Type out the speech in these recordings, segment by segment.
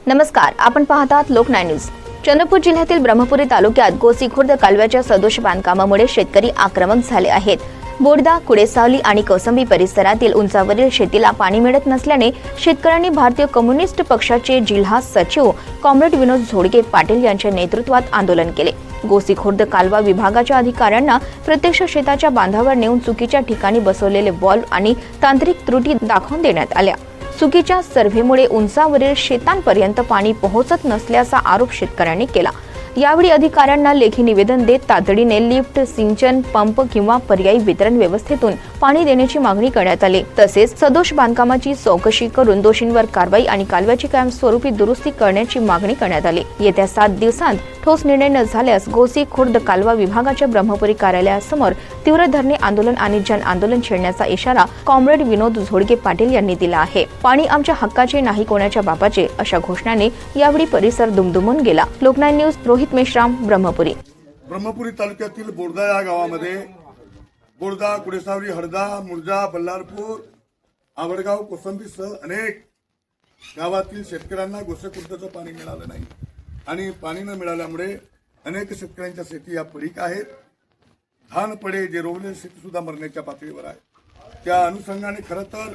नमस्कार, आपण पाहतात लोक 9 न्यूज। चंद्रपूर जिल्ह्यातील ब्रह्मपुरी तालुक्यात गोसी खुर्द कालव्याच्या सदोष बांधकामामुळे शेतकरी आक्रमक झाले आहेत। बोर्दा, कुडेसावली आणि कौसंबी परिसरातील उंचावरील शेतीला पाणी मिळत नसल्याने शेतकऱ्यांनी भारतीय कम्युनिस्ट पक्षाचे जिल्हा सचिव कॉम्रेड विनोद झोडके पाटील यांच्या नेतृत्वात आंदोलन केले। गोसी खुर्द कालवा विभागाच्या अधिकाऱ्यांना प्रत्यक्ष शेताच्या बांधावर नेऊन चुकीच्या ठिकाणी बसवलेले वॉल्व आणि तांत्रिक त्रुटी दाखवून देण्यात आल्या। चुकीच्या सर्व्हेमुळे उंचावरील शेतांपर्यंत पाणी पोहोचत नसल्याचा आरोप शेतकऱ्यांनी केला। यावेळी अधिकाऱ्यांना लेखी निवेदन देत तातडीने लिफ्ट, सिंचन पंप किंवा पर्यायी वितरण व्यवस्थेतून पाणी देण्याची मागणी करण्यात आली। तसेच सदोष बांधकामाची चौकशी करून दोषींवर कारवाई आणि कालव्याची कायमस्वरूपी दुरुस्ती करण्याची मागणी करण्यात आली। येत्या 7 दिवसांत ठोस निर्णय न झाल्यास गोसी खुर्द कालवा विभागाच्या ब्रह्मपुरी कार्यालयासमोर तीव्र धरणे आंदोलन आणि जन आंदोलन छेडण्याचा इशारा कॉम्रेड विनोद झोडके पाटील यांनी दिला आहे। पाणी आमच्या हक्काचे, नाही कोणाच्या बापाचे, अशा घोषणाने यावेळी परिसर दुमदुमून गेला। लोक 9 न्यूज रोहित मेश्राम, ब्रह्मपुरी तालुक्यातील बोर्दा या गावामध्ये बोर्दा, कुडेसावली, हरदा, मुर्जा, बल्लारपूर, आवडगाव, कोसंबीसह अनेक गावातील शेतकऱ्यांना गोसे खुर्दचं पाणी मिळालं नाही आणि पाणी न मिळाल्यामुळे अनेक शेतकऱ्यांच्या शेती या पडीक आहेत। धान पडे जे रोवलेली शेती सुद्धा मरण्याच्या पातळीवर आहे। त्या अनुषंगाने खरं तर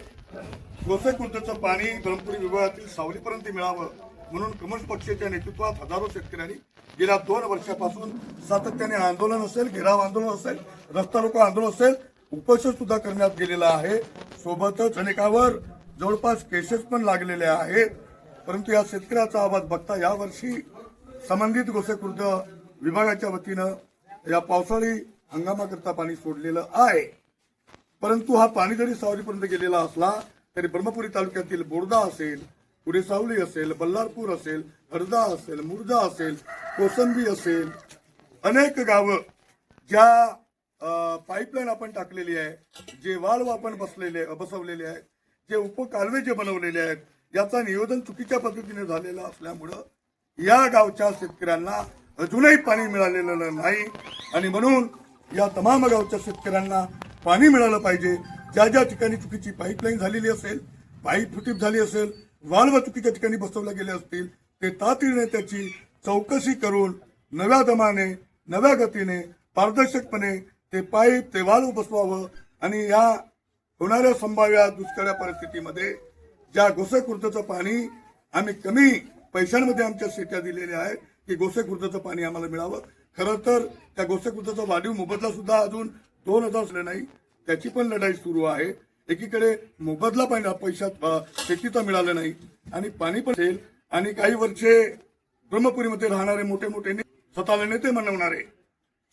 गोसे खुर्दचं पाणी ब्रह्मपुरी विभागातील सावलीपर्यंत मिळावं म्हणून कम्युनिस्ट पक्षाच्या नेतृत्वात हजारो शेतकऱ्यांनी गेल्या 2 वर्षापासून सातत्याने आंदोलन असेल, घेराव आंदोलन असेल, रस्ता रोको आंदोलन असेल, उपोषण सुद्धा करण्यात गेलेलं आहे। सोबतच अनेकावर जवळपास केसेस पण लागलेले आहेत। परंतु या शेतकऱ्याचा आवाज बघता यावर्षी संबंधित गोसे खुर्द विभागाच्या वतीनं या पावसाळी हंगामाकरता पाणी सोडलेलं आहे। परंतु हा पाणी जरी सावलीपर्यंत गेलेला असला तरी ब्रह्मपुरी तालुक्यातील बोर्दा असेल, कुडेसावली असेल, बल्लारपूर असेल, हरदा असेल, मुर्जा असेल, कोसंबी असेल, अनेक गावं ज्या पाईपलाईन आपण टाकलेली आहे, जे वाल्व आपण बसवलेले आहेत, जे उपकालवे जे बनवलेले आहेत, याचा नियोजन चुकीच्या पद्धतीने झालेलं असल्यामुळं या गावच्या शेतकऱ्यांना अजूनही पाणी मिळालेलं नाही आणि म्हणून या तमाम गावच्या शेतकऱ्यांना पाणी मिळालं पाहिजे। ज्या ज्या ठिकाणी चुकीची पाईपलाईन झालेली असेल, पाईप फुटीप झाली असेल, वाल्व चुकीच्या ठिकाणी बसवले गेले असतील, ते तातडीने त्याची चौकशी करून नव्या दमाने, नव्या गतीने, पारदर्शकपणे ते पाईप, ते वाल्व बसवावं आणि या होणाऱ्या संभाव्य दुष्काळी परिस्थितीमध्ये ज्या गोसे खुर्दचं पाणी आम्ही कमी पैशांमध्ये आमच्या शेत्या दिलेल्या आहेत की गोसे खुर्दचं पाणी आम्हाला मिळावं। खरं तर त्या गोसे खुर्दचा वाढीव मोबदला सुद्धा अजून 2000 झाले नाही, त्याची पण लढाई सुरू आहे। एकीकडे मोबदला पैशात शेतीचा मिळाला नाही आणि पाणी पण असेल आणि काही वर्षे ब्रह्मपुरीमध्ये राहणारे मोठे मोठे स्वतःला नेते म्हणवणारे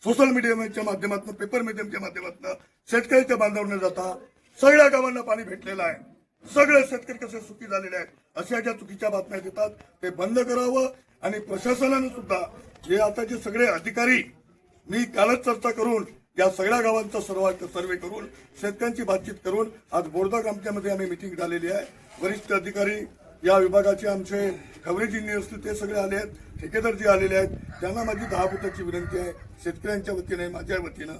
सोशल मीडियाच्या माध्यमातून, पेपर मीडियमच्या माध्यमातून शेतकऱ्याच्या बांधावर न जाता सगळ्या गावांना पाणी भेटलेलं आहे, सगळे शेतकरी कसे सुखी झालेले आहेत, अशा ज्या चुकीच्या बातम्या देतात ते बंद करावं आणि प्रशासनानं सुद्धा जे आता जे सगळे अधिकारी, मी कालच चर्चा करून या सगळ्या गावांचा सर्वे करून शेतकऱ्यांची बातचीत करून आज बोर्दा ग्रामपंचायतमध्ये आम्ही मिटिंग झालेली आहे। वरिष्ठ अधिकारी या विभागाचे आमचे कव्हरेज इंजिनियर असतील ते सगळे आले आहेत, ठेकेदार जे आलेले आहेत, त्यांना माझी 10 पुताची विनंती आहे शेतकऱ्यांच्या वतीने, माझ्या वतीनं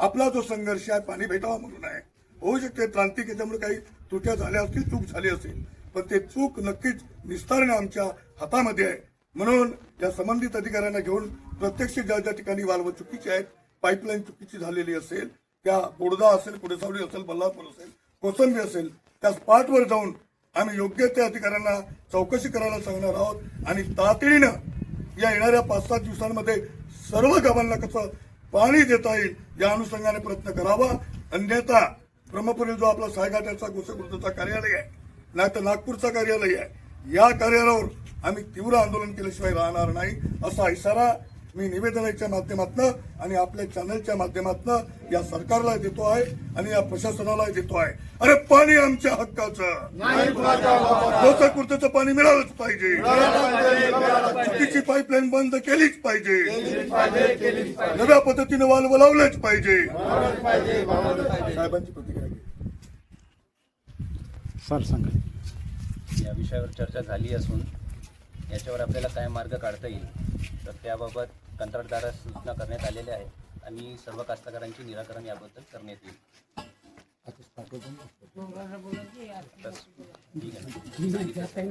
आपला जो संघर्ष आहे पाणी भेटावा म्हणून आहे। होऊ शकते त्रांतिक याच्यामुळे काही त्रुट्या झाल्या असतील, चूक झाली असेल, पण ते चूक नक्कीच निस्तारणे आमच्या हातामध्ये आहे। म्हणून या संबंधित अधिकाऱ्यांना घेऊन प्रत्यक्ष ज्या ज्या ठिकाणी वाल्व चुकीचे आहेत, पाईपलाईन चुकीची झालेली असेल, त्या बोर्दा असेल, कुडेसावली असेल, बल्लारपूर असेल, कोसंबी असेल, त्या स्पॉटवर जाऊन आम्ही योग्य त्या अधिकाऱ्यांना चौकशी करायला सांगणार आहोत आणि तातडीनं या येणाऱ्या 5-7 दिवसांमध्ये सर्व गावांना कसं पाणी देता येईल या अनुषंगाने प्रयत्न करावा। अन्यथा ब्रह्मपुरी जो आपला सायघाटाचा गोसे खुर्दचा कार्यालय आहे, नाही तर नागपूरचा कार्यालय आहे, या कार्यालयावर आम्ही तीव्र आंदोलन केल्याशिवाय राहणार नाही असा इशारा मी निवेदनाच्या माध्यमातून आणि आपल्या चॅनलच्या माध्यमातून या सरकारला देतो आहे आणि या प्रशासनाला देतो आहे। अरे पाणी आमच्या हक्काचं, गोसे खुर्दचं पाणी मिळालंच पाहिजे, चुकीची पाईपलाईन बंद केलीच पाहिजे, नव्या पद्धतीने वाल्व लावलेच पाहिजे। साहेबांची प्रतिक्रिया सर सांगा। या विषयावर चर्चा झाली असून याच्यावर आपल्याला काय मार्ग काढता येईल तर त्याबाबत कंत्राटदारास सूचना करण्यात आलेल्या आहेत आणि सर्व कास्तकारांचे निराकरण याबद्दल करण्यात येईल। ठीक आहे।